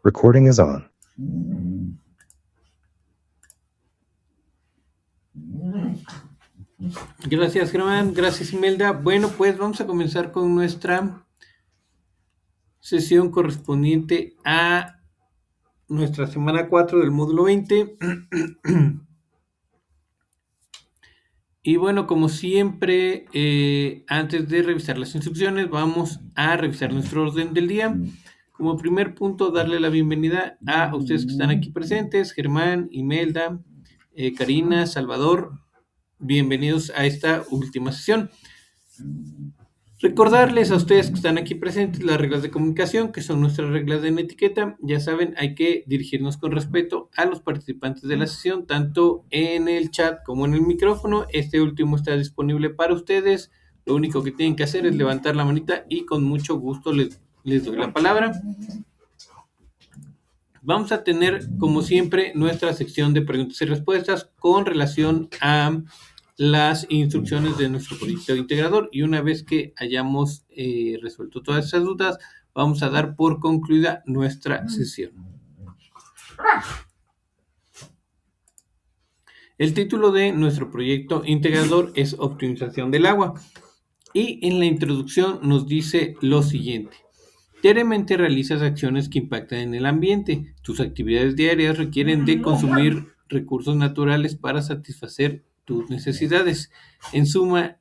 Recording is on. Gracias, Germán. Gracias, Imelda. Bueno, pues vamos a comenzar con nuestra sesión correspondiente a nuestra semana 4 del módulo 20. Y bueno, como siempre, antes de revisar las instrucciones, vamos a revisar nuestro orden del día. Como primer punto, darle la bienvenida a ustedes que están aquí presentes, Germán, Imelda, Karina, Salvador. Bienvenidos a esta última sesión. Recordarles a ustedes que están aquí presentes las reglas de comunicación, que son nuestras reglas de etiqueta. Ya saben, hay que dirigirnos con respeto a los participantes de la sesión, tanto en el chat como en el micrófono. Este último está disponible para ustedes. Lo único que tienen que hacer es levantar la manita y con mucho gusto les doy la palabra. Vamos a tener, como siempre, nuestra sección de preguntas y respuestas con relación a las instrucciones de nuestro proyecto integrador, y una vez que hayamos resuelto todas esas dudas, vamos a dar por concluida nuestra sesión. El título de nuestro proyecto integrador es Optimización del agua, y en la introducción nos dice lo siguiente: diariamente realizas acciones que impactan en el ambiente. Tus actividades diarias requieren de consumir recursos naturales para satisfacer tus necesidades. En suma,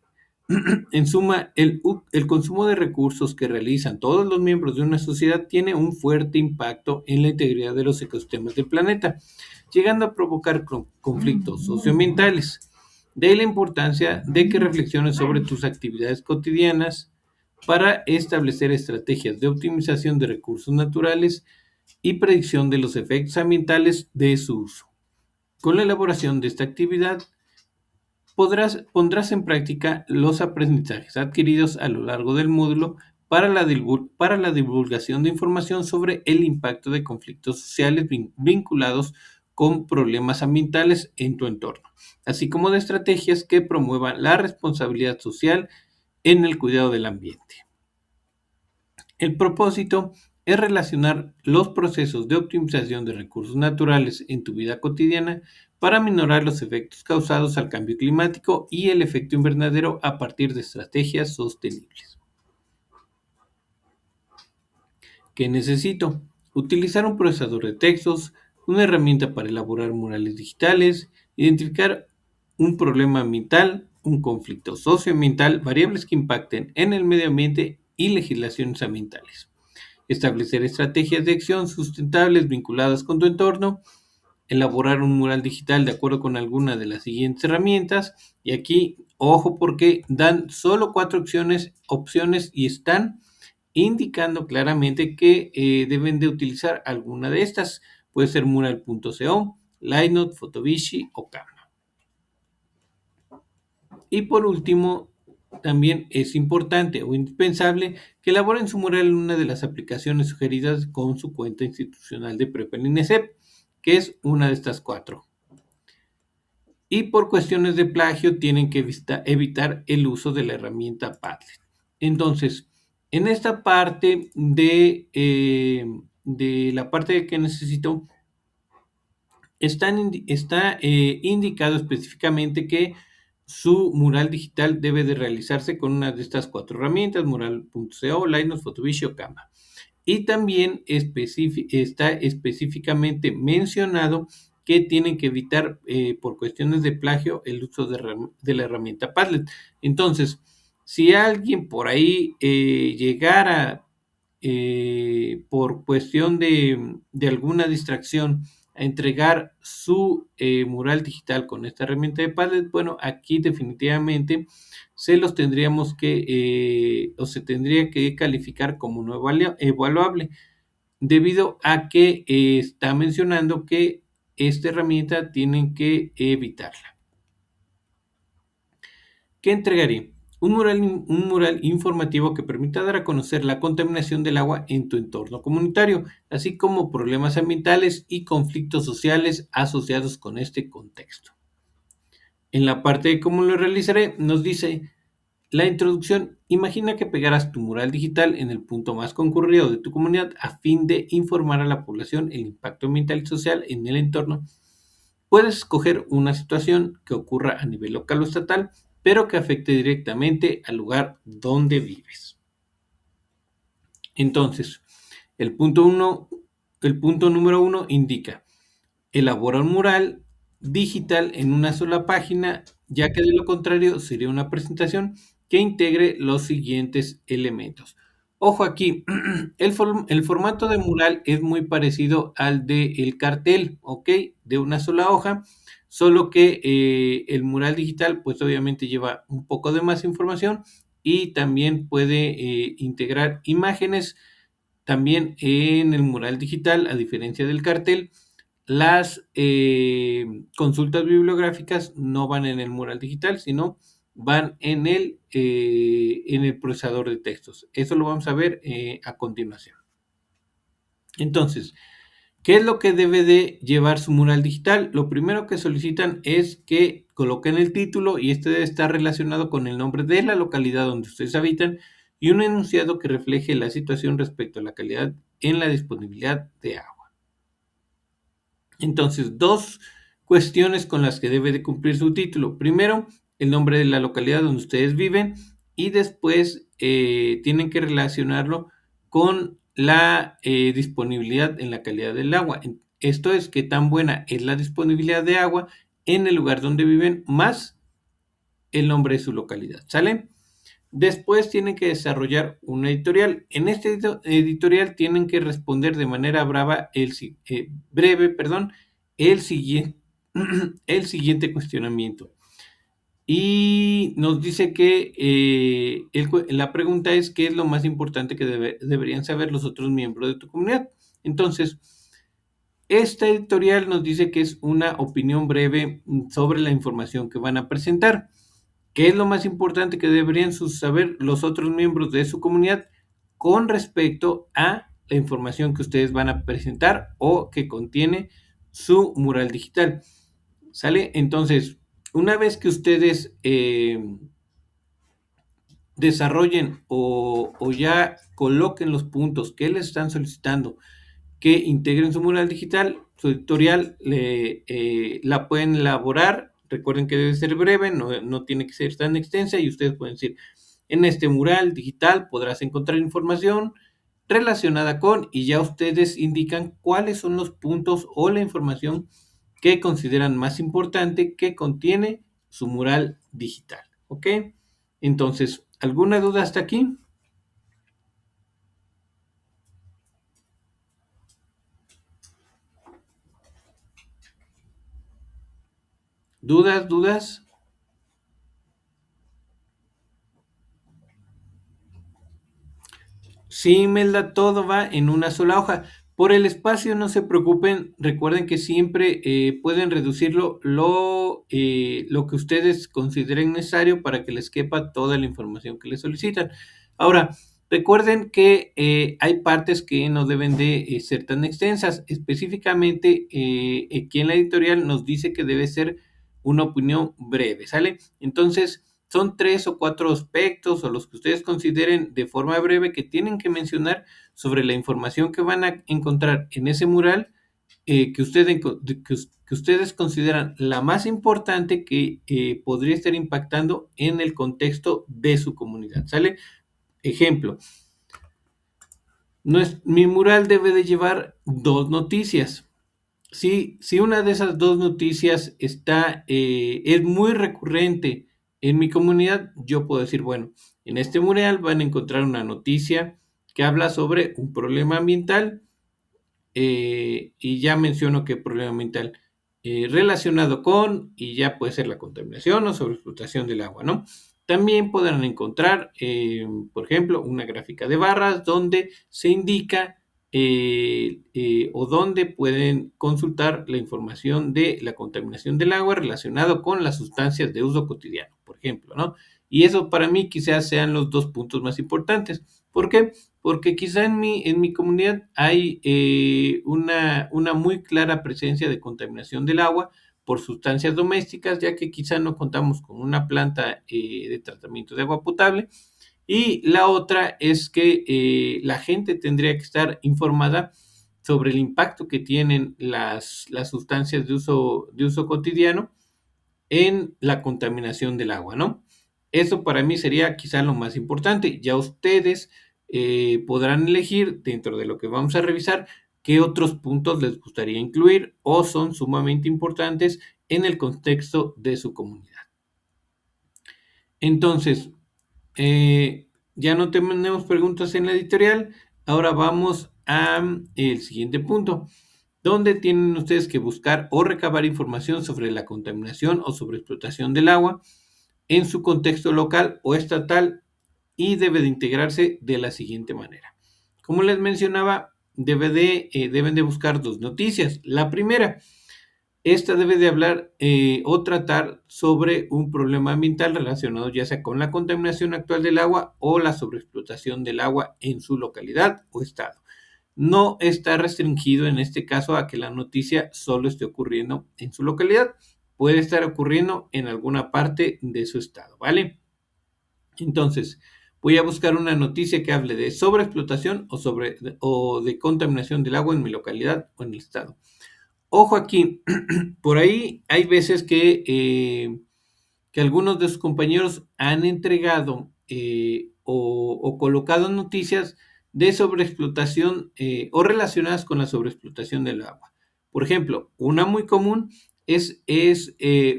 el consumo de recursos que realizan todos los miembros de una sociedad tiene un fuerte impacto en la integridad de los ecosistemas del planeta, llegando a provocar conflictos socioambientales. De ahí la importancia de que reflexiones sobre tus actividades cotidianas para establecer estrategias de optimización de recursos naturales y predicción de los efectos ambientales de su uso. Con la elaboración de esta actividad, pondrás en práctica los aprendizajes adquiridos a lo largo del módulo para la divulgación de información sobre el impacto de conflictos sociales vinculados con problemas ambientales en tu entorno, así como de estrategias que promuevan la responsabilidad social en el cuidado del ambiente. El propósito es relacionar los procesos de optimización de recursos naturales en tu vida cotidiana para minorar los efectos causados al cambio climático y el efecto invernadero a partir de estrategias sostenibles. ¿Qué necesito? Utilizar un procesador de textos, una herramienta para elaborar murales digitales, identificar un problema ambiental, un conflicto socioambiental, variables que impacten en el medio ambiente y legislaciones ambientales. Establecer estrategias de acción sustentables vinculadas con tu entorno, elaborar un mural digital de acuerdo con alguna de las siguientes herramientas, y aquí, ojo, porque dan solo 4 opciones y están indicando claramente que deben de utilizar alguna de estas. Puede ser mural.co, Lightroom, Photobishi o Canva. Y por último, también es importante o indispensable que elaboren su mural en una de las aplicaciones sugeridas con su cuenta institucional de Prepa en INESEP, que es una de estas 4. Y por cuestiones de plagio tienen que evitar el uso de la herramienta Padlet. Entonces, en esta parte de la parte que necesito, está indicado específicamente que su mural digital debe de realizarse con una de estas 4 herramientas: mural.co, Lightroom, Photobishi o Canva. Y también está específicamente mencionado que tienen que evitar por cuestiones de plagio el uso de la herramienta Padlet. Entonces, si alguien por ahí llegara por cuestión de alguna distracción a entregar su mural digital con esta herramienta de Padlet, bueno, aquí definitivamente se los tendríamos que, o se tendría que calificar como no evaluable, debido a que está mencionando que esta herramienta tienen que evitarla. ¿Qué entregaré? Un mural informativo que permita dar a conocer la contaminación del agua en tu entorno comunitario, así como problemas ambientales y conflictos sociales asociados con este contexto. En la parte de cómo lo realizaré, nos dice: La introducción: imagina que pegaras tu mural digital en el punto más concurrido de tu comunidad a fin de informar a la población el impacto ambiental y social en el entorno. Puedes escoger una situación que ocurra a nivel local o estatal, pero que afecte directamente al lugar donde vives. Entonces, el punto número 1 indica: elabora un mural digital en una sola página, ya que de lo contrario sería una presentación que integre los siguientes elementos. Ojo aquí, el formato de mural es muy parecido al del cartel, ¿ok? De una sola hoja, solo que el mural digital pues obviamente lleva un poco de más información y también puede integrar imágenes. También en el mural digital, a diferencia del cartel, las consultas bibliográficas no van en el mural digital, sino van en el procesador de textos. Eso lo vamos a ver a continuación. Entonces, ¿qué es lo que debe de llevar su mural digital? Lo primero que solicitan es que coloquen el título, y este debe estar relacionado con el nombre de la localidad donde ustedes habitan y un enunciado que refleje la situación respecto a la calidad en la disponibilidad de agua. Entonces, dos cuestiones con las que debe de cumplir su título. Primero, el nombre de la localidad donde ustedes viven, y después tienen que relacionarlo con la disponibilidad en la calidad del agua. Esto es, qué tan buena es la disponibilidad de agua en el lugar donde viven, más el nombre de su localidad, ¿sale? Después tienen que desarrollar un editorial. En este editorial tienen que responder de manera breve, el siguiente, el siguiente cuestionamiento. Y nos dice que la pregunta es: ¿qué es lo más importante que deberían saber los otros miembros de tu comunidad? Entonces, esta editorial nos dice que es una opinión breve sobre la información que van a presentar. ¿Qué es lo más importante que deberían saber los otros miembros de su comunidad con respecto a la información que ustedes van a presentar o que contiene su mural digital? ¿Sale? Entonces, una vez que ustedes desarrollen o ya coloquen los puntos que les están solicitando que integren su mural digital, su editorial la pueden elaborar. Recuerden que debe ser breve, no tiene que ser tan extensa, y ustedes pueden decir: en este mural digital podrás encontrar información relacionada con, y ya ustedes indican cuáles son los puntos o la información que consideran más importante que contiene su mural digital, ¿ok? Entonces, ¿alguna duda hasta aquí? ¿Dudas? Sí, Melda, todo va en una sola hoja. Por el espacio no se preocupen, recuerden que siempre pueden reducirlo lo que ustedes consideren necesario para que les quepa toda la información que les solicitan. Ahora, recuerden que hay partes que no deben de ser tan extensas. Específicamente, aquí en la editorial nos dice que debe ser una opinión breve, ¿sale? Entonces, son 3 o 4 aspectos, o los que ustedes consideren de forma breve, que tienen que mencionar sobre la información que van a encontrar en ese mural, que ustedes consideran la más importante, que podría estar impactando en el contexto de su comunidad, ¿sale? Ejemplo: mi mural debe de llevar 2 noticias. Si una de esas 2 noticias es muy recurrente en mi comunidad, yo puedo decir: bueno, en este mural van a encontrar una noticia que habla sobre un problema ambiental, y ya menciono qué problema ambiental relacionado con, y ya puede ser la contaminación o sobreexplotación del agua, ¿no? También podrán encontrar, por ejemplo, una gráfica de barras donde se indica o donde pueden consultar la información de la contaminación del agua relacionado con las sustancias de uso cotidiano, por ejemplo, ¿no? Y eso para mí quizás sean los 2 puntos más importantes. ¿Por qué? Porque quizá en mi comunidad hay una muy clara presencia de contaminación del agua, por sustancias domésticas, ya que quizá no contamos con una planta de tratamiento de agua potable. Y la otra es que la gente tendría que estar informada sobre el impacto que tienen las sustancias de uso cotidiano en la contaminación del agua, ¿no? Eso para mí sería quizá lo más importante. Ya ustedes podrán elegir dentro de lo que vamos a revisar qué otros puntos les gustaría incluir o son sumamente importantes en el contexto de su comunidad. Entonces, ya no tenemos preguntas en la editorial. Ahora vamos a el siguiente punto, donde tienen ustedes que buscar o recabar información sobre la contaminación o sobreexplotación del agua en su contexto local o estatal y debe de integrarse de la siguiente manera. Como les mencionaba, deben de buscar dos noticias. La primera, esta debe de hablar o tratar sobre un problema ambiental relacionado ya sea con la contaminación actual del agua o la sobreexplotación del agua en su localidad o estado. No está restringido en este caso a que la noticia solo esté ocurriendo en su localidad. Puede estar ocurriendo en alguna parte de su estado, ¿vale? Entonces, voy a buscar una noticia que hable de sobreexplotación o de contaminación del agua en mi localidad o en el estado. Ojo aquí, por ahí hay veces que algunos de sus compañeros han entregado o colocado noticias de sobreexplotación o relacionadas con la sobreexplotación del agua. Por ejemplo, una muy común es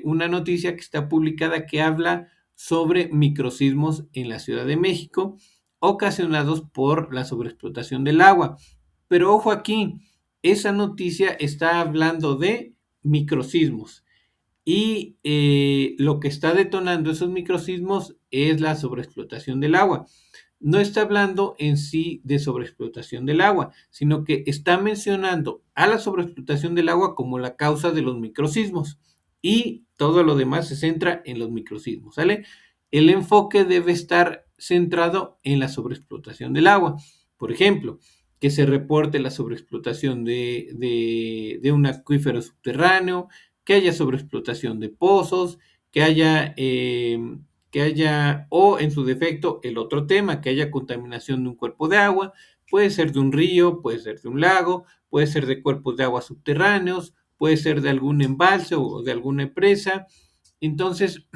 una noticia que está publicada que habla sobre microsismos en la Ciudad de México ocasionados por la sobreexplotación del agua. Pero ojo aquí, esa noticia está hablando de microsismos y lo que está detonando esos microsismos es la sobreexplotación del agua. No está hablando en sí de sobreexplotación del agua, sino que está mencionando a la sobreexplotación del agua como la causa de los microsismos y todo lo demás se centra en los microsismos, ¿sale? El enfoque debe estar centrado en la sobreexplotación del agua. Por ejemplo, que se reporte la sobreexplotación de un acuífero subterráneo, que haya sobreexplotación de pozos, que haya, o en su defecto, el otro tema, que haya contaminación de un cuerpo de agua, puede ser de un río, puede ser de un lago, puede ser de cuerpos de agua subterráneos, puede ser de algún embalse o de alguna presa. Entonces,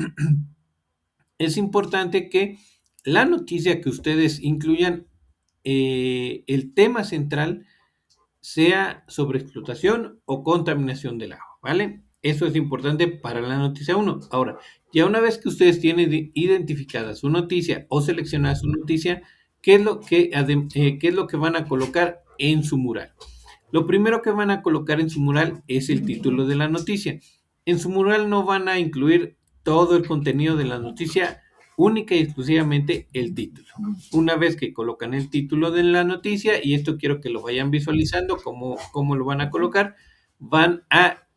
es importante que la noticia que ustedes incluyan, el tema central sea sobre explotación o contaminación del agua, ¿vale? Eso es importante para la noticia 1. Ahora, ya una vez que ustedes tienen identificada su noticia o seleccionada su noticia, ¿qué es qué es lo que van a colocar en su mural? Lo primero que van a colocar en su mural es el título de la noticia. En su mural no van a incluir todo el contenido de la noticia, única y exclusivamente el título. Una vez que colocan el título de la noticia, y esto quiero que lo vayan visualizando, cómo lo van a colocar, van a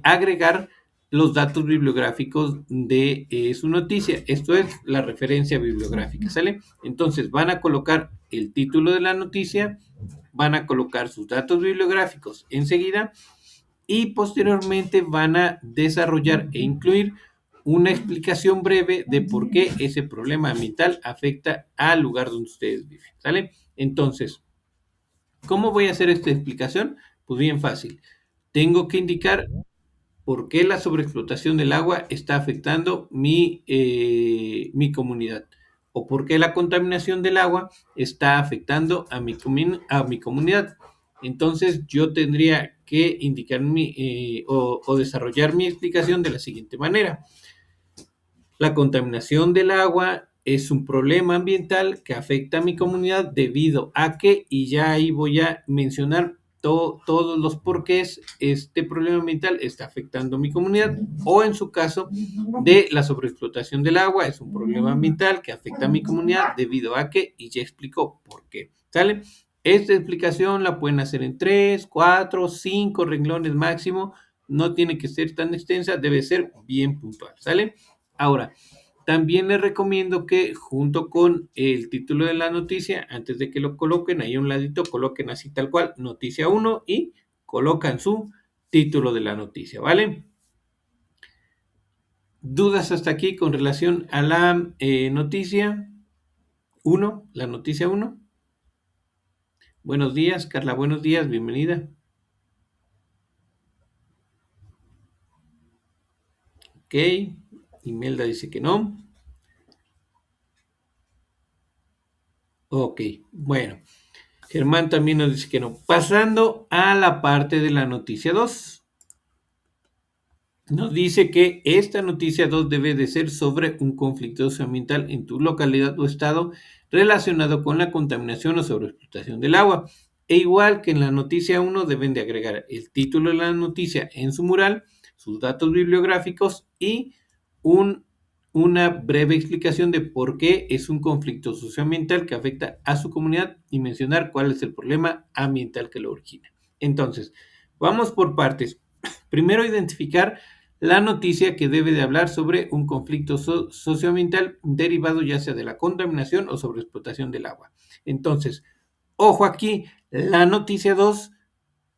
agregar los datos bibliográficos de su noticia. Esto es la referencia bibliográfica, ¿sale? Entonces van a colocar el título de la noticia, van a colocar sus datos bibliográficos enseguida y posteriormente van a desarrollar e incluir una explicación breve de por qué ese problema ambiental afecta al lugar donde ustedes viven, ¿sale? Entonces, ¿cómo voy a hacer esta explicación? Pues bien fácil. Tengo que indicar por qué la sobreexplotación del agua está afectando mi comunidad o por qué la contaminación del agua está afectando a mi comunidad. Entonces yo tendría que indicar o desarrollar mi explicación de la siguiente manera. La contaminación del agua es un problema ambiental que afecta a mi comunidad debido a que, y ya ahí voy a mencionar todos los porqués este problema ambiental está afectando a mi comunidad, o en su caso de la sobreexplotación del agua, es un problema ambiental que afecta a mi comunidad debido a que, y ya explicó por qué, ¿sale? Esta explicación la pueden hacer en 3, 4, 5 renglones máximo, no tiene que ser tan extensa, debe ser bien puntual, ¿sale? Ahora, también les recomiendo que junto con el título de la noticia, antes de que lo coloquen, ahí a un ladito, coloquen así tal cual, noticia 1 y colocan su título de la noticia, ¿vale? ¿Dudas hasta aquí con relación a la noticia 1? La noticia 1. Buenos días, Carla, buenos días, bienvenida. Ok, Imelda dice que no. Ok, bueno. Germán también nos dice que no. Pasando a la parte de la noticia 2. Nos dice que esta noticia 2 debe de ser sobre un conflicto socioambiental en tu localidad o estado relacionado con la contaminación o sobreexplotación del agua. E igual que en la noticia 1 deben de agregar el título de la noticia en su mural, sus datos bibliográficos y un, una breve explicación de por qué es un conflicto socioambiental que afecta a su comunidad y mencionar cuál es el problema ambiental que lo origina. Entonces, vamos por partes. Primero, identificar la noticia que debe de hablar sobre un conflicto socioambiental derivado ya sea de la contaminación o sobreexplotación del agua. Entonces, ojo aquí, la noticia 2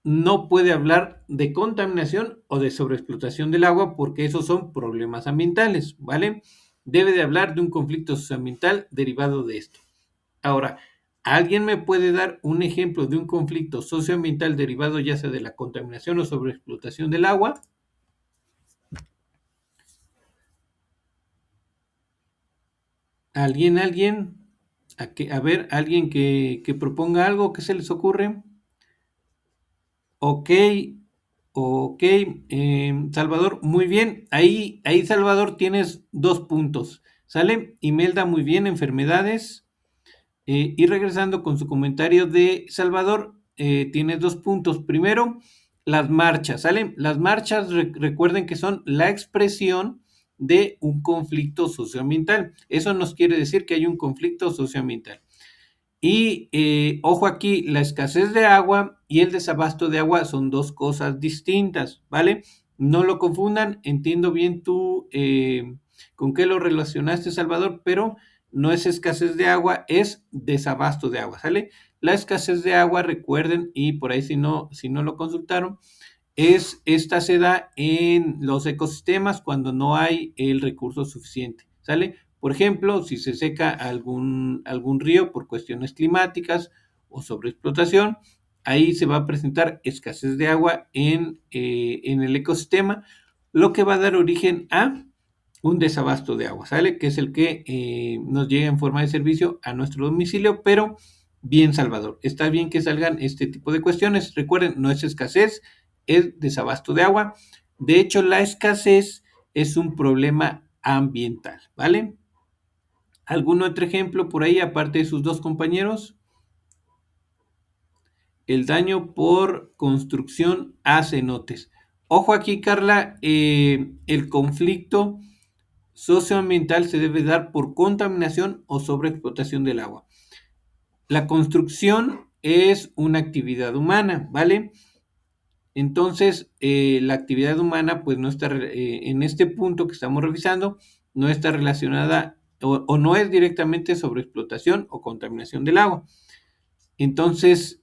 no puede hablar de contaminación o de sobreexplotación del agua porque esos son problemas ambientales, ¿vale? Debe de hablar de un conflicto socioambiental derivado de esto. Ahora, ¿alguien me puede dar un ejemplo de un conflicto socioambiental derivado ya sea de la contaminación o sobreexplotación del agua? ¿Alguien? A ver, alguien que proponga algo, ¿qué se les ocurre? Ok, ok, Salvador, muy bien. Ahí, Salvador, tienes 2 puntos. ¿Sale? Imelda, muy bien, enfermedades. Y regresando con su comentario de Salvador, tienes 2 puntos. Primero, las marchas, ¿sale? Las marchas, recuerden que son la expresión de un conflicto socioambiental. Eso nos quiere decir que hay un conflicto socioambiental. Y ojo aquí, la escasez de agua y el desabasto de agua son 2 cosas distintas, ¿vale? No lo confundan, entiendo bien tú con qué lo relacionaste, Salvador, pero no es escasez de agua, es desabasto de agua, ¿sale? La escasez de agua, recuerden, y por ahí si no lo consultaron, esta se da en los ecosistemas cuando no hay el recurso suficiente, ¿sale? Por ejemplo, si se seca algún río por cuestiones climáticas o sobreexplotación, ahí se va a presentar escasez de agua en el ecosistema, lo que va a dar origen a un desabasto de agua, ¿sale? Que es el que nos llega en forma de servicio a nuestro domicilio, pero bien, Salvador, está bien que salgan este tipo de cuestiones. Recuerden, no es escasez, es desabasto de agua. De hecho, la escasez es un problema ambiental, ¿vale? ¿Algún otro ejemplo por ahí, aparte de sus 2 compañeros? El daño por construcción a cenotes. Ojo aquí, Carla, el conflicto socioambiental se debe dar por contaminación o sobreexplotación del agua. La construcción es una actividad humana, ¿vale? Entonces, la actividad humana, pues no está, en este punto que estamos revisando, no está relacionada o no es directamente sobre explotación o contaminación del agua. Entonces,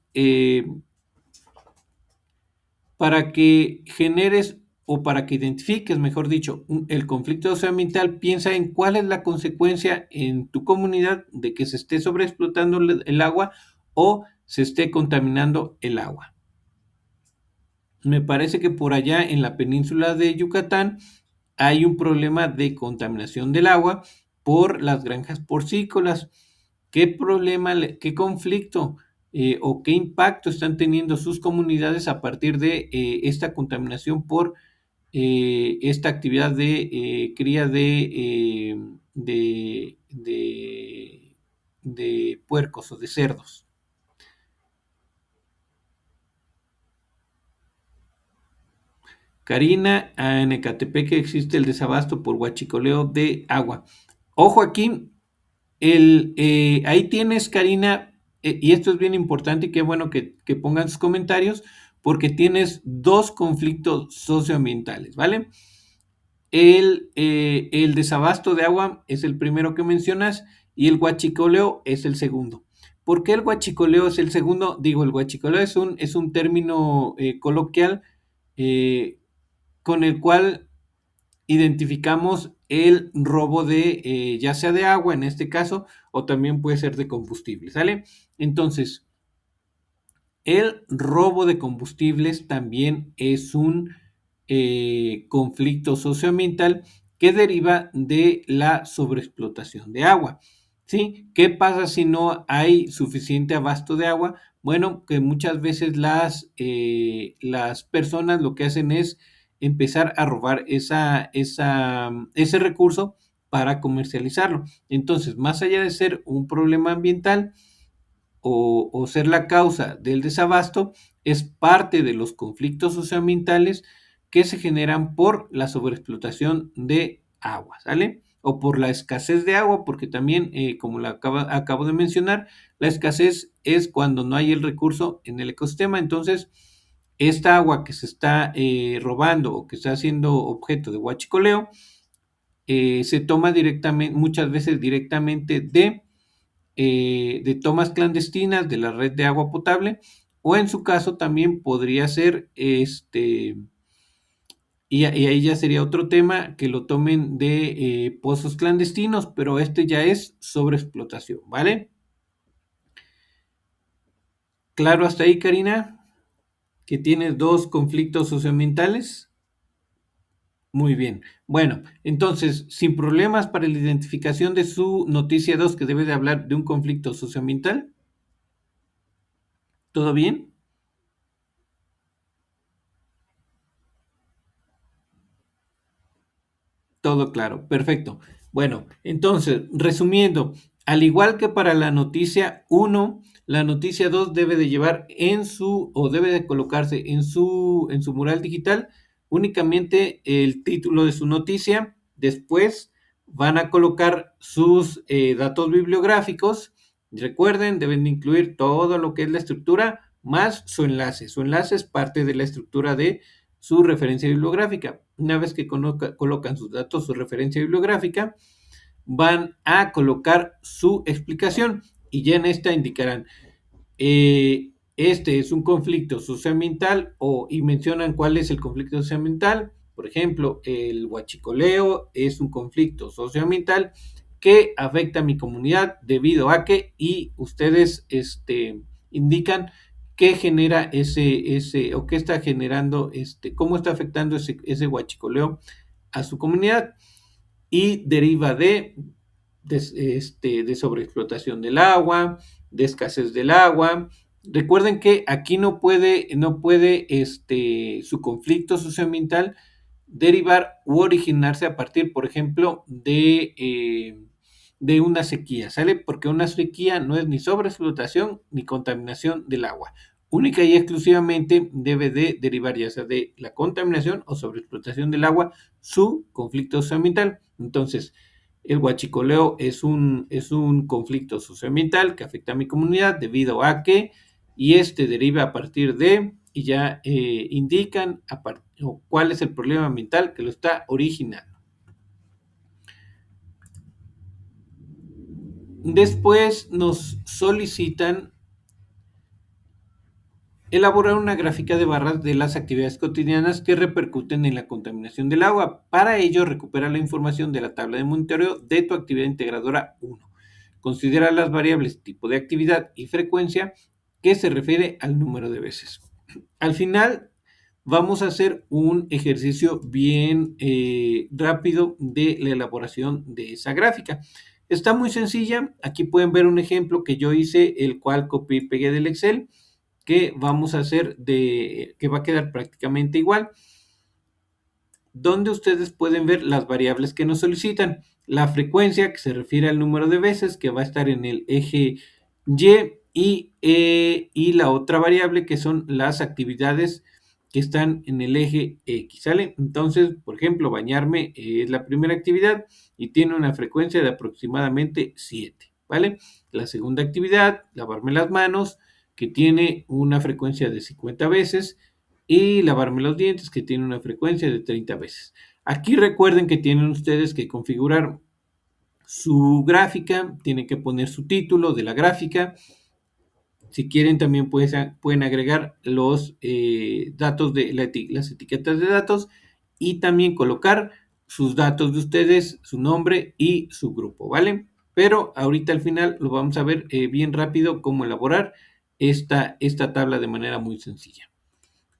para que generes o para que identifiques, mejor dicho, el conflicto socioambiental, piensa en cuál es la consecuencia en tu comunidad de que se esté sobreexplotando el agua o se esté contaminando el agua. Me parece que por allá en la península de Yucatán hay un problema de contaminación del agua por las granjas porcícolas. ¿Qué problema, qué conflicto o qué impacto están teniendo sus comunidades a partir de esta contaminación por esta actividad de cría de puercos o de cerdos? Karina, en Ecatepec existe el desabasto por huachicoleo de agua. Ojo aquí, ahí tienes, Karina, y esto es bien importante y qué bueno que pongan sus comentarios, porque tienes 2 conflictos socioambientales, ¿vale? El desabasto de agua es el primero que mencionas y el huachicoleo es el segundo. ¿Por qué el huachicoleo es el segundo? Digo, el huachicoleo es un término coloquial eh, con el cual identificamos el robo de ya sea de agua en este caso o también puede ser de combustible, ¿sale? Entonces, el robo de combustibles también es un conflicto socioambiental que deriva de la sobreexplotación de agua. ¿Sí? ¿Qué pasa si no hay suficiente abasto de agua? Bueno, que muchas veces las personas lo que hacen es empezar a robar ese recurso para comercializarlo. Entonces, más allá de ser un problema ambiental, o ser la causa del desabasto, es parte de los conflictos socioambientales que se generan por la sobreexplotación de agua, ¿sale? O por la escasez de agua, porque también, como acabo de mencionar, la escasez es cuando no hay el recurso en el ecosistema. Entonces, esta agua que se está robando o que está siendo objeto de huachicoleo, se toma directamente, muchas veces directamente de tomas clandestinas de la red de agua potable, o en su caso también podría ser y ahí ya sería otro tema que lo tomen de pozos clandestinos, pero ya es sobreexplotación, ¿vale? Claro hasta ahí, Karina, que tienes dos conflictos socioambientales. Muy bien. Bueno, entonces, sin problemas para la identificación de su noticia 2 que debe de hablar de un conflicto socioambiental. ¿Todo bien? Todo claro, perfecto. Bueno, entonces, resumiendo, al igual que para la noticia uno, la noticia 2 debe de llevar o debe de colocarse en su mural digital únicamente el título de su noticia. Después van a colocar sus datos bibliográficos. Recuerden, deben de incluir todo lo que es la estructura más su enlace. Su enlace es parte de la estructura de su referencia bibliográfica. Una vez que colocan sus datos, su referencia bibliográfica, van a colocar su explicación y ya en esta indicarán, este es un conflicto socioambiental y mencionan cuál es el conflicto socioambiental. Por ejemplo, el huachicoleo es un conflicto socioambiental que afecta a mi comunidad debido a que, y ustedes indican qué genera o qué está generando, cómo está afectando ese huachicoleo a su comunidad y deriva de sobreexplotación del agua, de escasez del agua. Recuerden que aquí no puede su conflicto socioambiental derivar u originarse a partir, por ejemplo, de una sequía, ¿sale? Porque una sequía no es ni sobreexplotación ni contaminación del agua. Única y exclusivamente debe de derivar ya sea de la contaminación o sobreexplotación del agua su conflicto socioambiental. Entonces, el huachicoleo es un conflicto socioambiental que afecta a mi comunidad debido a que, y deriva a partir de, y ya indican cuál es el problema ambiental que lo está originando. Después nos solicitan elaborar una gráfica de barras de las actividades cotidianas que repercuten en la contaminación del agua. Para ello, recupera la información de la tabla de monitoreo de tu actividad integradora 1. Considera las variables tipo de actividad y frecuencia que se refiere al número de veces. Al final, vamos a hacer un ejercicio bien rápido de la elaboración de esa gráfica. Está muy sencilla. Aquí pueden ver un ejemplo que yo hice, el cual copié y pegué del Excel, que vamos a hacer que va a quedar prácticamente igual, donde ustedes pueden ver las variables que nos solicitan. La frecuencia, que se refiere al número de veces, que va a estar en el eje y la otra variable, que son las actividades que están en el eje X, ¿sale? Entonces, por ejemplo, bañarme es la primera actividad y tiene una frecuencia de aproximadamente 7, ¿vale? La segunda actividad, lavarme las manos, que tiene una frecuencia de 50 veces, y lavarme los dientes, que tiene una frecuencia de 30 veces. Aquí recuerden que tienen ustedes que configurar su gráfica, tienen que poner su título de la gráfica. Si quieren, también pueden agregar los datos de las etiquetas de datos y también colocar sus datos de ustedes, su nombre y su grupo, ¿vale? Pero ahorita al final lo vamos a ver bien rápido cómo elaborar esta tabla de manera muy sencilla.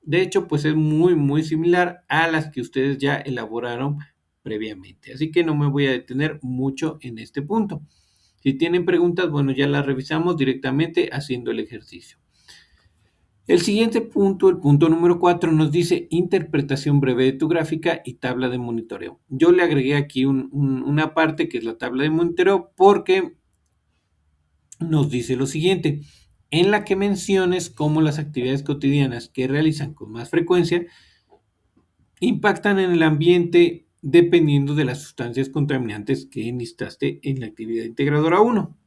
De hecho, pues es muy similar a las que ustedes ya elaboraron previamente. Así que no me voy a detener mucho en este punto. Si tienen preguntas, bueno, ya las revisamos directamente haciendo el ejercicio. El siguiente punto, el punto número 4, nos dice interpretación breve de tu gráfica y tabla de monitoreo. Yo le agregué aquí una parte que es la tabla de monitoreo porque nos dice lo siguiente, en la que menciones cómo las actividades cotidianas que realizan con más frecuencia impactan en el ambiente dependiendo de las sustancias contaminantes que enlistaste en la actividad integradora 1.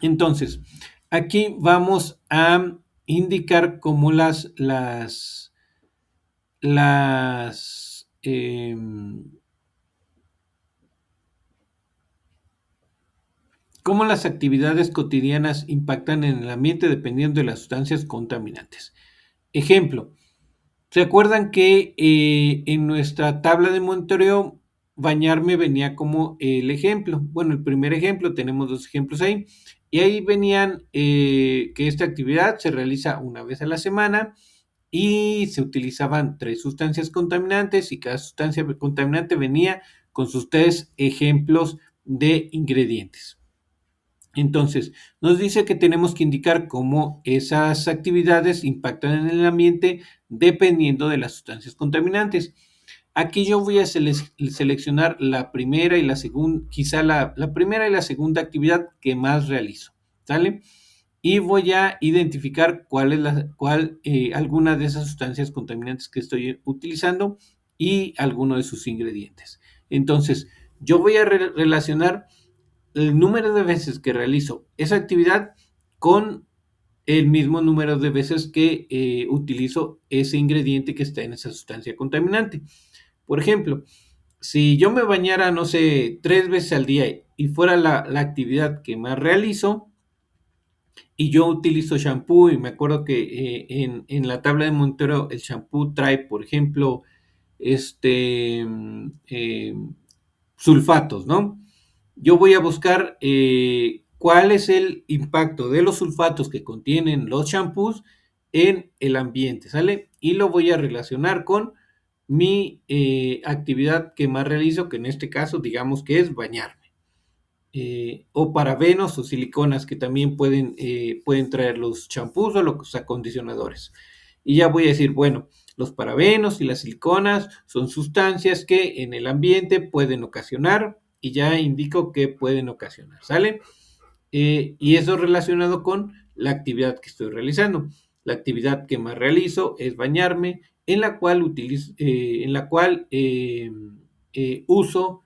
Entonces, aquí vamos a indicar cómo las cómo las actividades cotidianas impactan en el ambiente dependiendo de las sustancias contaminantes. Ejemplo, ¿se acuerdan que en nuestra tabla de monitoreo bañarme venía como el ejemplo? Bueno, el primer ejemplo, tenemos dos ejemplos ahí, y ahí venían que esta actividad se realiza una vez a la semana y se utilizaban 3 sustancias contaminantes y cada sustancia contaminante venía con sus 3 ejemplos de ingredientes. Entonces, nos dice que tenemos que indicar cómo esas actividades impactan en el ambiente dependiendo de las sustancias contaminantes. Aquí yo voy a seleccionar la primera y la segunda, quizá la primera y la segunda actividad que más realizo, ¿sale? Y voy a identificar cuál es alguna de esas sustancias contaminantes que estoy utilizando y alguno de sus ingredientes. Entonces, yo voy a relacionar el número de veces que realizo esa actividad con el mismo número de veces que utilizo ese ingrediente que está en esa sustancia contaminante. Por ejemplo, si yo me bañara, no sé, 3 veces al día y fuera la actividad que más realizo, y yo utilizo shampoo, y me acuerdo que en la tabla de monitoreo el shampoo trae, por ejemplo, este, sulfatos, ¿no? Yo voy a buscar cuál es el impacto de los sulfatos que contienen los shampoos en el ambiente, ¿sale? Y lo voy a relacionar con mi actividad que más realizo, que en este caso digamos que es bañarme. O parabenos o siliconas que también pueden traer los champús o los acondicionadores. Y ya voy a decir, bueno, los parabenos y las siliconas son sustancias que en el ambiente pueden ocasionar y ya indico que pueden ocasionar, ¿sale? Y eso relacionado con la actividad que estoy realizando. La actividad que más realizo es bañarme, en la cual uso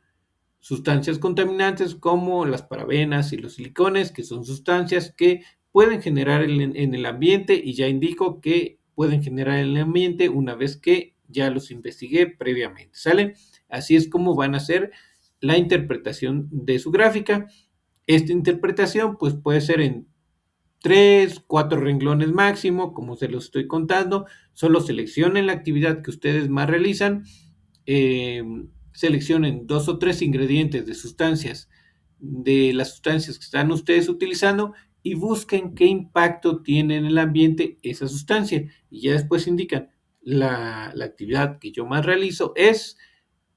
sustancias contaminantes como las parabenas y los silicones, que son sustancias que pueden generar en el ambiente y ya indico que pueden generar en el ambiente una vez que ya los investigué previamente, ¿sale? Así es como van a hacer la interpretación de su gráfica. Esta interpretación pues puede ser en 3, 4 renglones máximo, como se los estoy contando. Solo seleccionen la actividad que ustedes más realizan, eh, seleccionen 2 o 3 ingredientes de sustancias, de las sustancias que están ustedes utilizando y busquen qué impacto tiene en el ambiente esa sustancia. Y ya después indican, la actividad que yo más realizo es,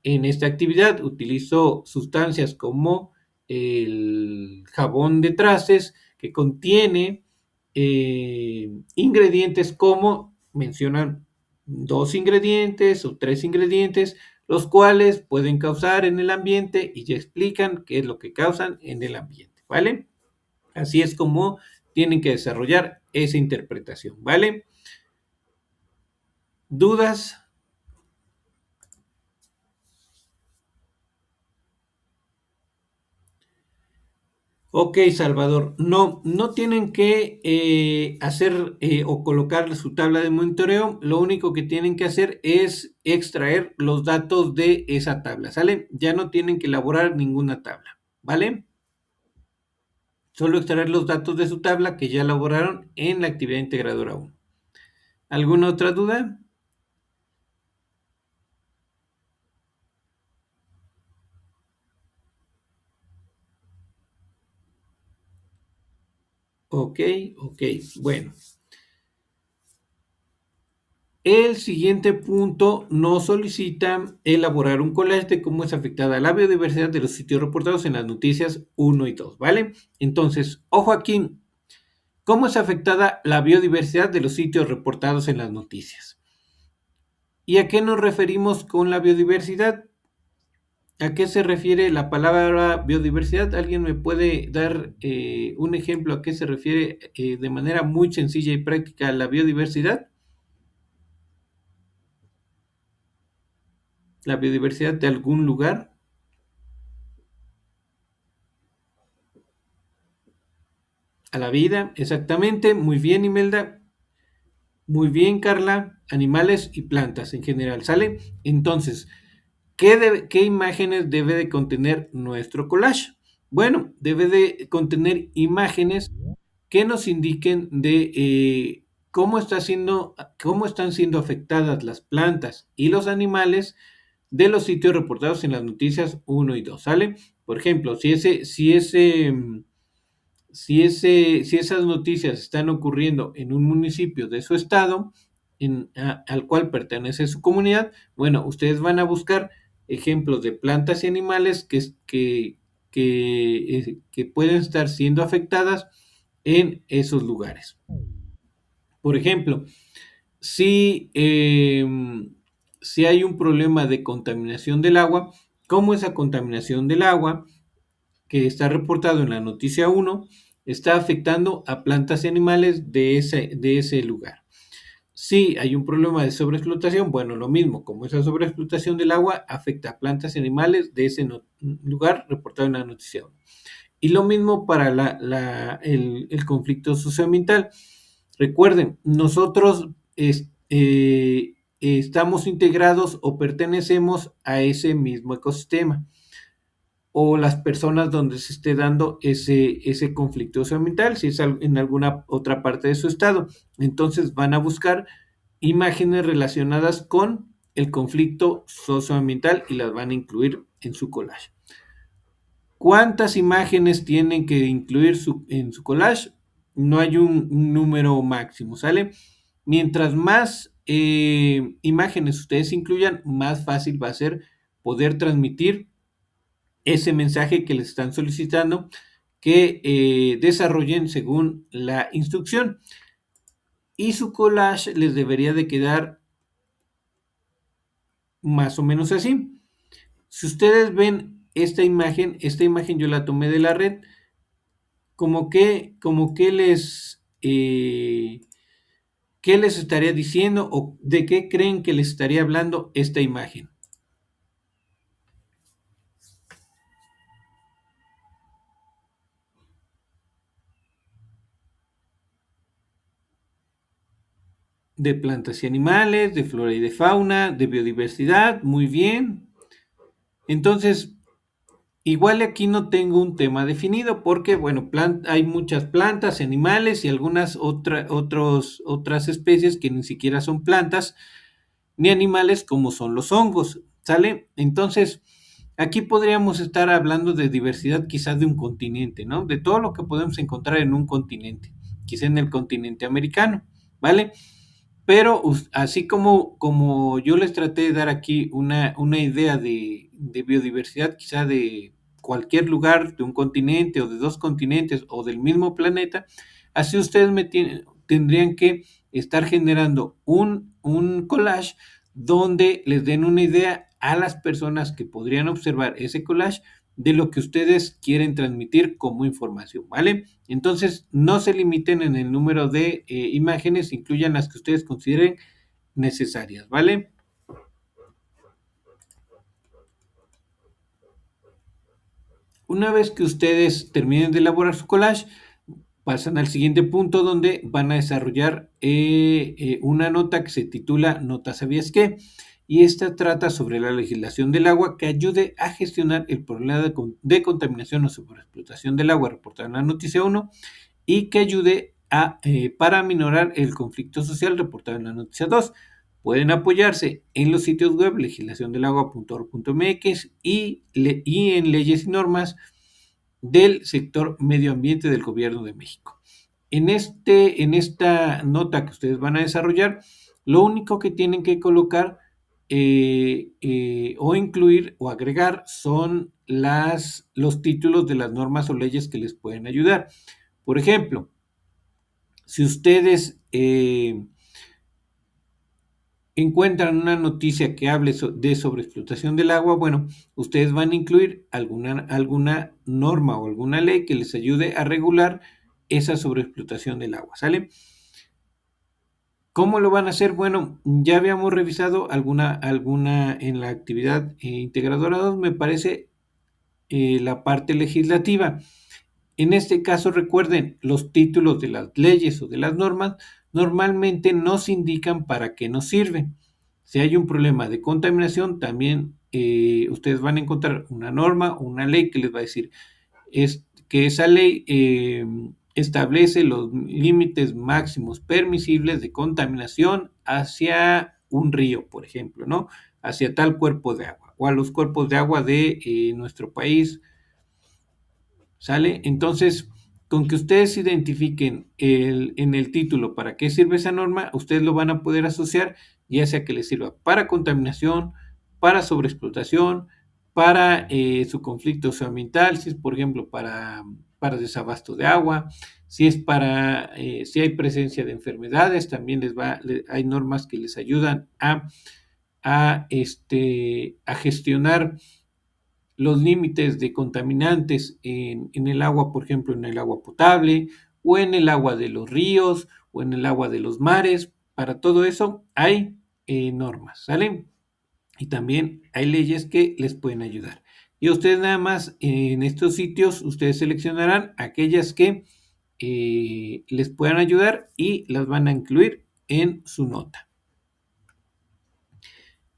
en esta actividad utilizo sustancias como el jabón de trastes que contiene ingredientes como mencionan 2 ingredientes o 3 ingredientes, los cuales pueden causar en el ambiente y ya explican qué es lo que causan en el ambiente, ¿vale? Así es como tienen que desarrollar esa interpretación, ¿vale? ¿Dudas? Ok, Salvador, no tienen que hacer o colocar su tabla de monitoreo, lo único que tienen que hacer es extraer los datos de esa tabla, ¿sale? Ya no tienen que elaborar ninguna tabla, ¿vale? Solo extraer los datos de su tabla que ya elaboraron en la actividad integradora 1. ¿Alguna otra duda? Ok, ok. Bueno, el siguiente punto nos solicita elaborar un collage de cómo es afectada la biodiversidad de los sitios reportados en las noticias 1 y 2, ¿vale? Entonces, ojo aquí, ¿cómo es afectada la biodiversidad de los sitios reportados en las noticias? ¿Y a qué nos referimos con la biodiversidad? ¿A qué se refiere la palabra biodiversidad? ¿Alguien me puede dar un ejemplo a qué se refiere de manera muy sencilla y práctica la biodiversidad? La biodiversidad de algún lugar. A la vida, exactamente. Muy bien, Imelda. Muy bien, Carla. Animales y plantas en general, ¿sale? Entonces, ¿qué imágenes debe de contener nuestro collage? Bueno, debe de contener imágenes que nos indiquen de cómo están siendo afectadas las plantas y los animales de los sitios reportados en las noticias 1 y 2, ¿sale? Por ejemplo, si esas noticias están ocurriendo en un municipio de su estado, al cual pertenece su comunidad, bueno, ustedes van a buscar ejemplos de plantas y animales que pueden estar siendo afectadas en esos lugares. Por ejemplo, si, si hay un problema de contaminación del agua, ¿cómo esa contaminación del agua que está reportado en la noticia 1 está afectando a plantas y animales de ese lugar? Si hay un problema de sobreexplotación, bueno, lo mismo, como esa sobreexplotación del agua afecta a plantas y animales de ese lugar reportado en la noticia 1. Y lo mismo para el conflicto socioambiental. Recuerden, nosotros estamos integrados o pertenecemos a ese mismo ecosistema o las personas donde se esté dando ese conflicto socioambiental, si es en alguna otra parte de su estado. Entonces van a buscar imágenes relacionadas con el conflicto socioambiental y las van a incluir en su collage. ¿Cuántas imágenes tienen que incluir en su collage? No hay un número máximo, ¿sale? Mientras más imágenes ustedes incluyan, más fácil va a ser poder transmitir ese mensaje que les están solicitando que desarrollen según la instrucción. Y su collage les debería de quedar más o menos así. Si ustedes ven esta imagen yo la tomé de la red, como que ¿qué les estaría diciendo o de qué creen que les estaría hablando esta imagen? De plantas y animales, de flora y de fauna, de biodiversidad, muy bien. Entonces, igual aquí no tengo un tema definido porque, bueno, hay muchas plantas, animales y algunas otras especies que ni siquiera son plantas ni animales como son los hongos, ¿sale? Entonces, aquí podríamos estar hablando de diversidad quizás de un continente, ¿no? De todo lo que podemos encontrar en un continente, quizá en el continente americano, ¿vale? Pero así como yo les traté de dar aquí una idea de biodiversidad, quizá de cualquier lugar, de un continente o de dos continentes o del mismo planeta, así ustedes tendrían que estar generando un collage donde les den una idea a las personas que podrían observar ese collage de lo que ustedes quieren transmitir como información, ¿vale? Entonces, no se limiten en el número de imágenes, incluyan las que ustedes consideren necesarias, ¿vale? Una vez que ustedes terminen de elaborar su collage, pasan al siguiente punto donde van a desarrollar una nota que se titula Nota ¿Sabías qué? Y esta trata sobre la legislación del agua que ayude a gestionar el problema de contaminación o sobreexplotación del agua reportado en la noticia 1 y que ayude para aminorar el conflicto social reportado en la noticia 2. Pueden apoyarse en los sitios web legislaciondelagua.org.mx y en leyes y normas del sector medio ambiente del Gobierno de México. En esta nota que ustedes van a desarrollar, lo único que tienen que colocar o incluir o agregar son los títulos de las normas o leyes que les pueden ayudar. Por ejemplo, si ustedes encuentran una noticia que hable de sobreexplotación del agua, bueno, ustedes van a incluir alguna norma o alguna ley que les ayude a regular esa sobreexplotación del agua, ¿sale? ¿Cómo lo van a hacer? Bueno, ya habíamos revisado alguna en la actividad integradora 2, me parece, la parte legislativa. En este caso, recuerden, los títulos de las leyes o de las normas normalmente nos indican para qué nos sirven. Si hay un problema de contaminación, también ustedes van a encontrar una norma o una ley que les va a decir que esa ley establece los límites máximos permisibles de contaminación hacia un río, por ejemplo, ¿no? Hacia tal cuerpo de agua o a los cuerpos de agua de nuestro país. ¿Sale? Entonces, con que ustedes identifiquen en el título para qué sirve esa norma, ustedes lo van a poder asociar, ya sea que les sirva para contaminación, para sobreexplotación, para su conflicto socioambiental, si es, por ejemplo, para desabasto de agua, si es si hay presencia de enfermedades, también hay normas que les ayudan a gestionar los límites de contaminantes en el agua, por ejemplo, en el agua potable o en el agua de los ríos o en el agua de los mares. Para todo eso hay normas, ¿sale? Y también hay leyes que les pueden ayudar. Y ustedes nada más en estos sitios, ustedes seleccionarán aquellas que les puedan ayudar y las van a incluir en su nota.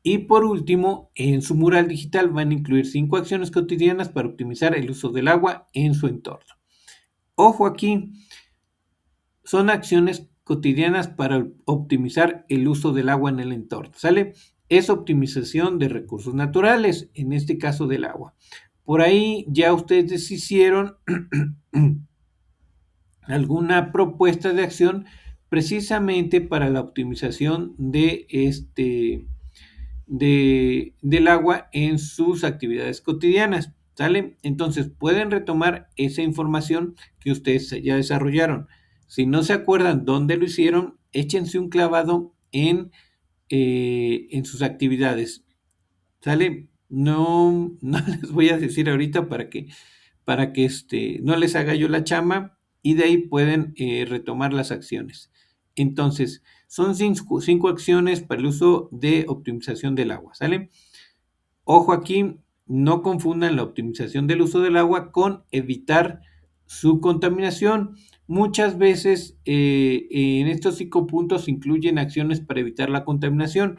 Y por último, en su mural digital van a incluir 5 acciones cotidianas para optimizar el uso del agua en su entorno. Ojo aquí, son acciones cotidianas para optimizar el uso del agua en el entorno, ¿sale? Es optimización de recursos naturales, en este caso del agua. Por ahí ya ustedes hicieron alguna propuesta de acción precisamente para la optimización del agua en sus actividades cotidianas, ¿sale? Entonces pueden retomar esa información que ustedes ya desarrollaron. Si no se acuerdan dónde lo hicieron, échense un clavado en sus actividades, ¿sale? No, no les voy a decir ahorita para que no les haga yo la chama y de ahí pueden retomar las acciones. Entonces, son 5 acciones para el uso de optimización del agua, ¿sale? Ojo aquí, no confundan la optimización del uso del agua con evitar su contaminación. Muchas veces en estos 5 puntos incluyen acciones para evitar la contaminación.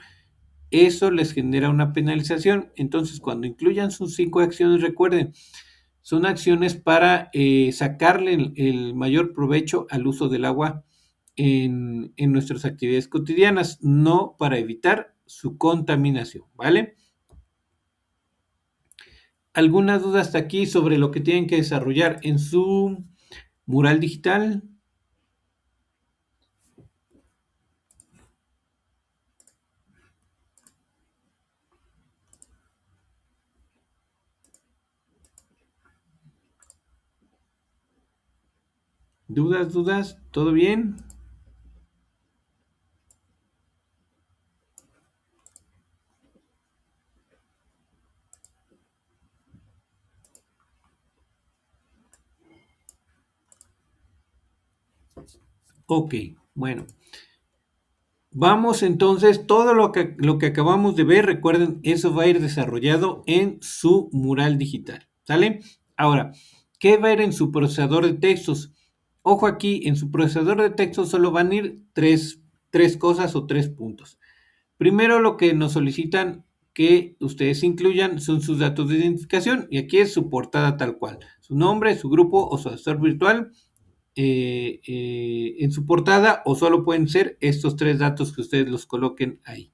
Eso les genera una penalización. Entonces, cuando incluyan sus 5 acciones, recuerden, son acciones para sacarle el mayor provecho al uso del agua en nuestras actividades cotidianas, no para evitar su contaminación, ¿vale? ¿Alguna duda hasta aquí sobre lo que tienen que desarrollar en su mural digital? ¿Dudas? ¿Todo bien? Ok, bueno. Vamos entonces, todo lo que acabamos de ver, recuerden, eso va a ir desarrollado en su mural digital, ¿sale? Ahora, ¿qué va a ir en su procesador de textos? Ojo aquí, en su procesador de textos solo van a ir tres cosas o 3 puntos. Primero, lo que nos solicitan que ustedes incluyan son sus datos de identificación y aquí es su portada tal cual, su nombre, su grupo o su asesor virtual en su portada o solo pueden ser estos 3 datos que ustedes los coloquen ahí.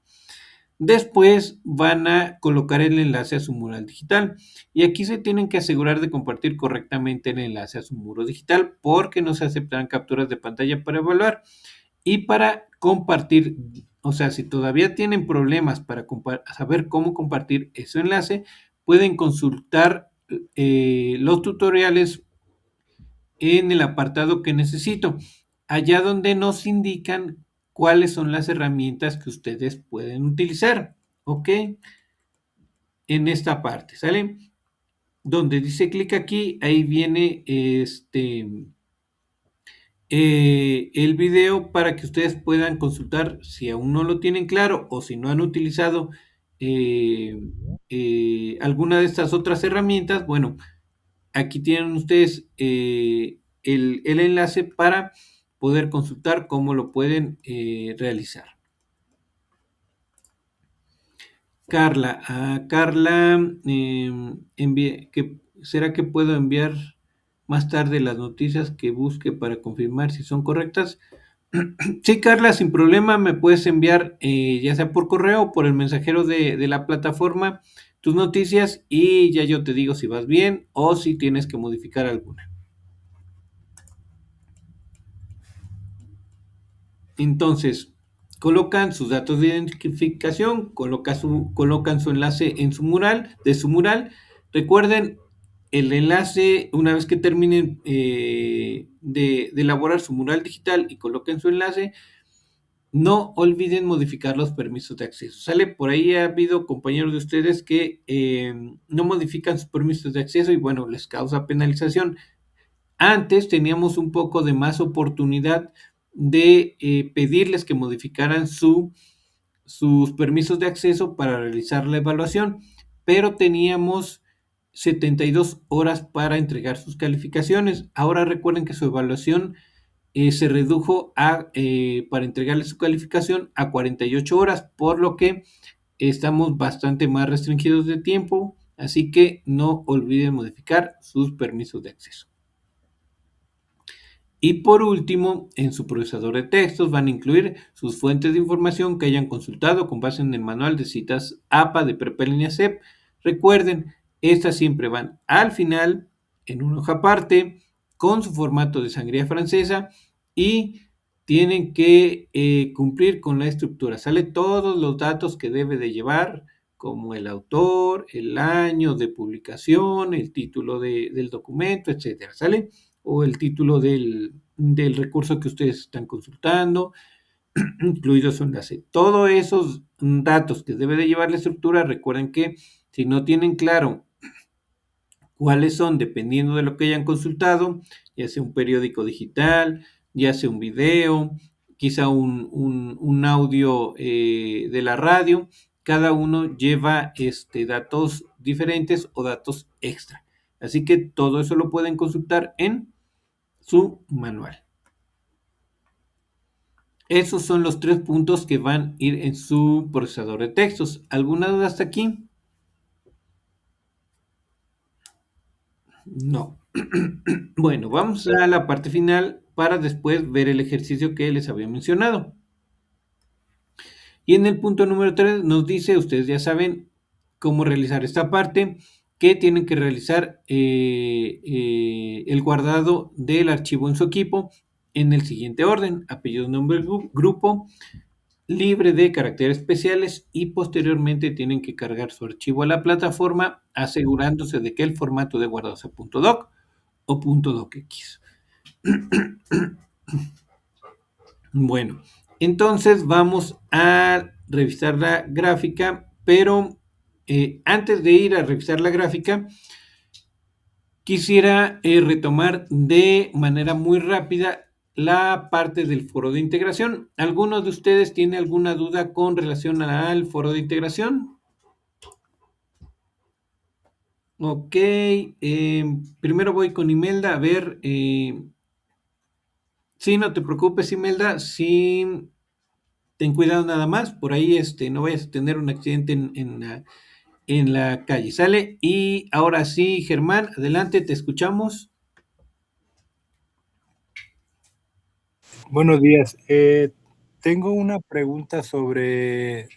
Después van a colocar el enlace a su mural digital y aquí se tienen que asegurar de compartir correctamente el enlace a su muro digital porque no se aceptarán capturas de pantalla para evaluar y para compartir. O sea, si todavía tienen problemas para saber cómo compartir ese enlace, pueden consultar los tutoriales en el apartado que necesito, allá donde nos indican cuáles son las herramientas que ustedes pueden utilizar, ¿ok? En esta parte, ¿sale? Donde dice clic aquí, ahí viene el video para que ustedes puedan consultar si aún no lo tienen claro o si no han utilizado eh, alguna de estas otras herramientas. Bueno, aquí tienen ustedes el enlace para poder consultar cómo lo pueden realizar. Carla, a Carla, ¿será que puedo enviar más tarde las noticias que busque para confirmar si son correctas? Sí, Carla, sin problema me puedes enviar ya sea por correo o por el mensajero de la plataforma tus noticias y ya yo te digo si vas bien o si tienes que modificar alguna. Entonces, colocan sus datos de identificación, colocan su enlace en su mural, de su mural. Recuerden, el enlace, una vez que terminen de elaborar su mural digital y coloquen su enlace, no olviden modificar los permisos de acceso. ¿Sale? Por ahí ha habido compañeros de ustedes que no modifican sus permisos de acceso y bueno, les causa penalización. Antes teníamos un poco de más oportunidad de pedirles que modificaran sus permisos de acceso para realizar la evaluación, pero teníamos 72 horas para entregar sus calificaciones. Ahora recuerden que su evaluación se redujo para entregarle su calificación a 48 horas, por lo que estamos bastante más restringidos de tiempo, así que no olviden modificar sus permisos de acceso. Y por último, en su procesador de textos van a incluir sus fuentes de información que hayan consultado con base en el manual de citas APA de Prepa Línea CEP. Recuerden, estas siempre van al final, en una hoja aparte, con su formato de sangría francesa y tienen que cumplir con la estructura. Sale todos los datos que debe de llevar, como el autor, el año de publicación, el título del documento, etcétera. ¿Sale? O el título del recurso que ustedes están consultando, incluido su enlace. Todos esos datos que debe de llevar la estructura, recuerden que si no tienen claro cuáles son, dependiendo de lo que hayan consultado, ya sea un periódico digital, ya sea un video, quizá un audio de la radio, cada uno lleva datos diferentes o datos extra. Así que todo eso lo pueden consultar en su manual. Esos son los 3 puntos que van a ir en su procesador de textos. ¿Alguna duda hasta aquí? No. Bueno, vamos a la parte final para después ver el ejercicio que les había mencionado. Y en el punto número 3 nos dice, ustedes ya saben cómo realizar esta parte, que tienen que realizar el guardado del archivo en su equipo en el siguiente orden: apellido, nombre, grupo, libre de caracteres especiales y posteriormente tienen que cargar su archivo a la plataforma asegurándose de que el formato de guardado sea .doc o .docx. Bueno, entonces vamos a revisar la gráfica, pero antes de ir a revisar la gráfica, quisiera retomar de manera muy rápida la parte del foro de integración. ¿Alguno de ustedes tiene alguna duda con relación al foro de integración? Ok, primero voy con Imelda. A ver, sí, no te preocupes, Imelda. Sí, ten cuidado nada más. Por ahí no vayas a tener un accidente en la calle. ¿Sale? Y ahora sí, Germán, adelante, te escuchamos. Buenos días. Tengo una pregunta sobre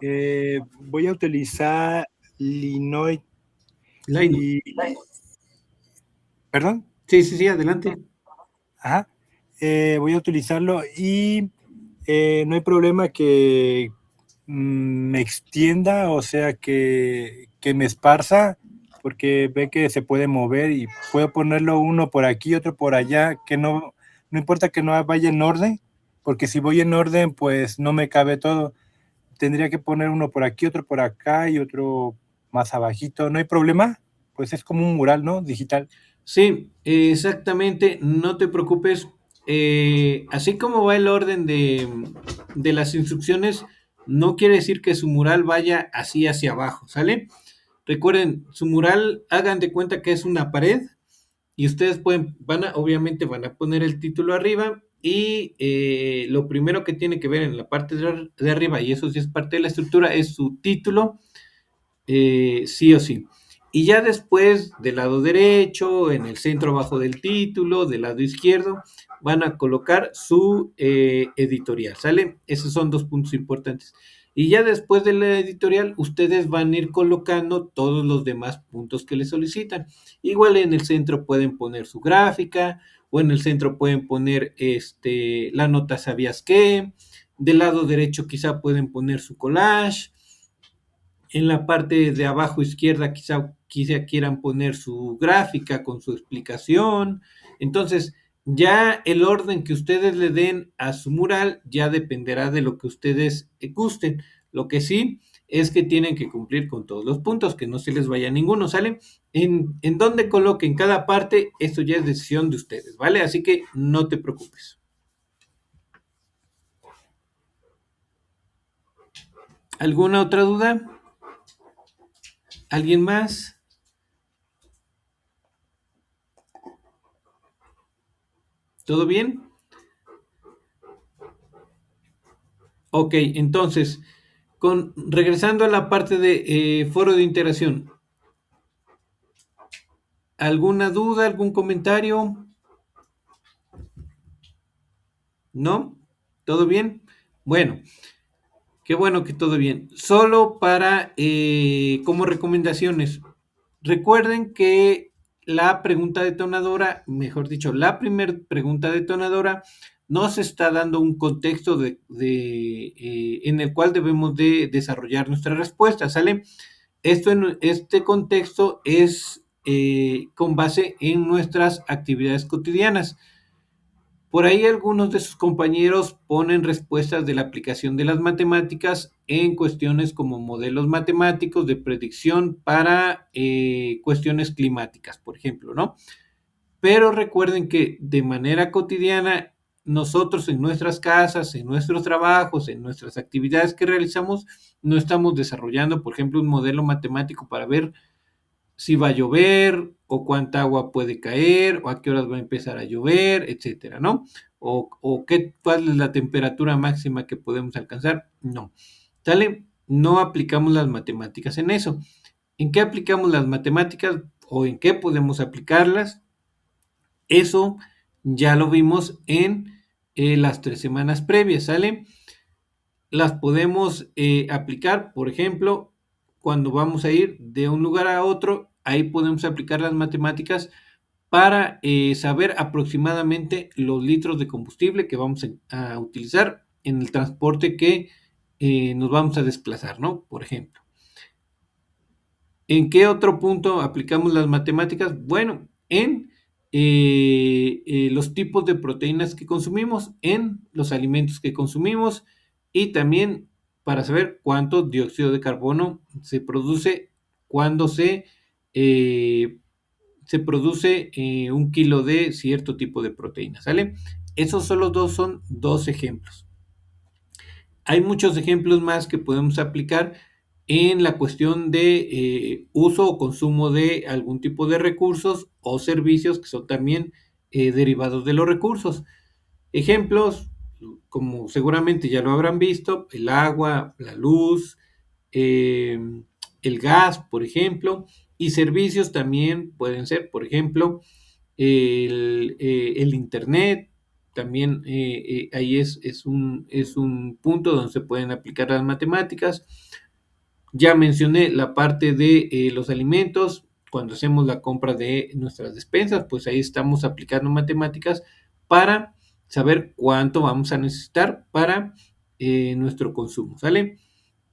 Voy a utilizar linoit Line. y, perdón, Sí, sí, sí, adelante. ajá, voy a utilizarlo y no hay problema que me extienda, o sea, que me esparza, porque ve que se puede mover y puedo ponerlo uno por aquí, otro por allá, que no importa que no vaya en orden, porque si voy en orden, pues no me cabe todo. Tendría que poner uno por aquí, otro por acá y otro más abajito. ¿No hay problema? Pues es como un mural, ¿no? Digital. Sí, exactamente, no te preocupes. Así como va el orden de las instrucciones, no quiere decir que su mural vaya así hacia abajo, ¿sale? Recuerden, su mural, hagan de cuenta que es una pared y ustedes obviamente van a poner el título arriba y lo primero que tiene que ver en la parte de arriba, y eso sí es parte de la estructura, es su título, sí o sí. Y ya después, del lado derecho, en el centro abajo del título, del lado izquierdo, van a colocar su editorial, ¿sale? Esos son dos puntos importantes. Y ya después de la editorial, ustedes van a ir colocando todos los demás puntos que les solicitan. Igual en el centro pueden poner su gráfica, o en el centro pueden poner la nota sabías qué. Del lado derecho quizá pueden poner su collage, en la parte de abajo izquierda quizá quieran poner su gráfica con su explicación. Entonces, ya el orden que ustedes le den a su mural ya dependerá de lo que ustedes gusten. Lo que sí es que tienen que cumplir con todos los puntos, que no se les vaya ninguno, ¿sale? En dónde coloquen cada parte, esto ya es decisión de ustedes, ¿vale? Así que no te preocupes. ¿Alguna otra duda? ¿Alguien más? ¿Todo bien? Ok, entonces, regresando a la parte de foro de interacción, ¿alguna duda, algún comentario? ¿No? ¿Todo bien? Bueno, qué bueno que todo bien. Solo para, como recomendaciones, recuerden que la pregunta detonadora, mejor dicho, la primer pregunta detonadora, nos está dando un contexto en el cual debemos de desarrollar nuestra respuesta, ¿sale? Esto en este contexto es con base en nuestras actividades cotidianas. Por ahí algunos de sus compañeros ponen respuestas de la aplicación de las matemáticas en cuestiones como modelos matemáticos de predicción para cuestiones climáticas, por ejemplo, ¿no? Pero recuerden que de manera cotidiana, nosotros en nuestras casas, en nuestros trabajos, en nuestras actividades que realizamos, no estamos desarrollando, por ejemplo, un modelo matemático para ver si va a llover o cuánta agua puede caer o a qué horas va a empezar a llover, etcétera, ¿no? Cuál es la temperatura máxima que podemos alcanzar. No. ¿Sale? No aplicamos las matemáticas en eso. ¿En qué aplicamos las matemáticas o en qué podemos aplicarlas? Eso ya lo vimos en las 3 semanas previas, ¿sale? Las podemos aplicar, por ejemplo, cuando vamos a ir de un lugar a otro, ahí podemos aplicar las matemáticas para saber aproximadamente los litros de combustible que vamos a utilizar en el transporte que nos vamos a desplazar, ¿no? Por ejemplo. ¿En qué otro punto aplicamos las matemáticas? Bueno, en los tipos de proteínas que consumimos, en los alimentos que consumimos y también para saber cuánto dióxido de carbono se produce cuando eh, se produce 1 kilo de cierto tipo de proteína, ¿sale? Esos son dos ejemplos. Hay muchos ejemplos más que podemos aplicar en la cuestión de uso o consumo de algún tipo de recursos o servicios que son también derivados de los recursos. Ejemplos, como seguramente ya lo habrán visto, el agua, la luz, eh, el gas, por ejemplo, y servicios también pueden ser, por ejemplo, el internet, también ahí es un punto donde se pueden aplicar las matemáticas. Ya mencioné la parte de los alimentos. Cuando hacemos la compra de nuestras despensas, pues ahí estamos aplicando matemáticas para saber cuánto vamos a necesitar para nuestro consumo, ¿sale?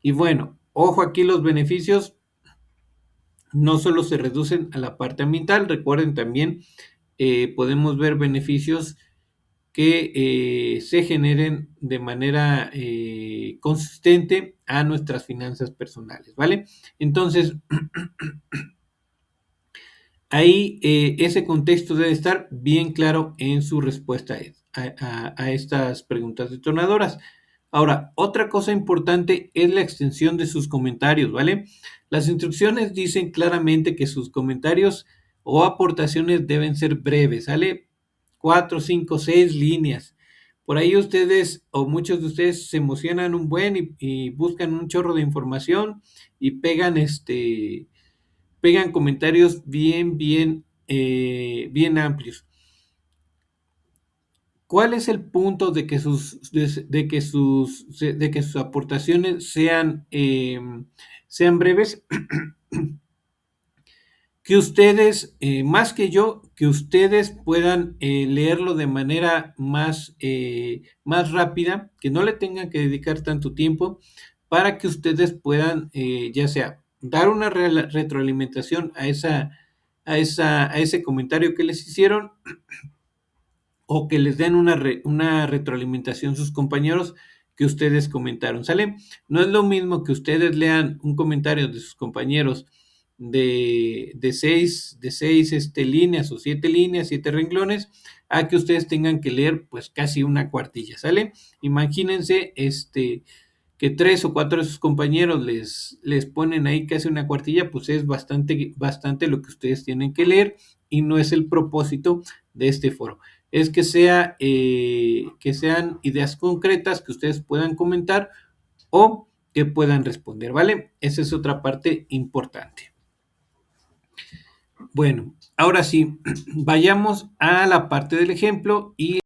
Y bueno, ojo aquí, los beneficios no solo se reducen a la parte ambiental, recuerden también podemos ver beneficios que se generen de manera consistente a nuestras finanzas personales, ¿vale? Entonces, ahí ese contexto debe estar bien claro en su respuesta a estas preguntas detonadoras. Ahora, otra cosa importante es la extensión de sus comentarios, ¿vale? Las instrucciones dicen claramente que sus comentarios o aportaciones deben ser breves, ¿sale? 4, 5, 6 líneas. Por ahí ustedes o muchos de ustedes se emocionan un buen y buscan un chorro de información y pegan comentarios bien amplios. ¿Cuál es el punto de que sus aportaciones sean breves? Que ustedes, más que yo, que ustedes puedan leerlo de manera más rápida, que no le tengan que dedicar tanto tiempo, para que ustedes puedan, ya sea, dar una retroalimentación a ese comentario que les hicieron, o que les den una retroalimentación sus compañeros que ustedes comentaron, ¿sale? No es lo mismo que ustedes lean un comentario de sus compañeros de seis líneas o 7 líneas, 7 renglones, a que ustedes tengan que leer pues casi una cuartilla, ¿sale? Imagínense que 3 o 4 de sus compañeros les ponen ahí casi una cuartilla, pues es bastante lo que ustedes tienen que leer, y no es el propósito de este foro. Es que sean ideas concretas que ustedes puedan comentar o que puedan responder, ¿vale? Esa es otra parte importante. Bueno, ahora sí, vayamos a la parte del ejemplo y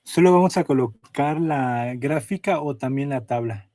¿Solo vamos a colocar la gráfica o también la tabla?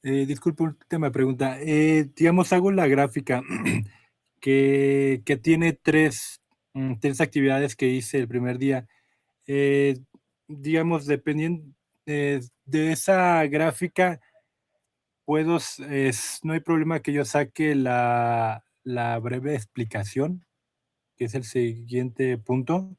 Disculpe, última pregunta. Digamos, hago la gráfica que tiene tres actividades que hice el primer día. Eh, digamos, dependiendo de esa gráfica, no hay problema que yo saque la breve explicación, que es el siguiente punto.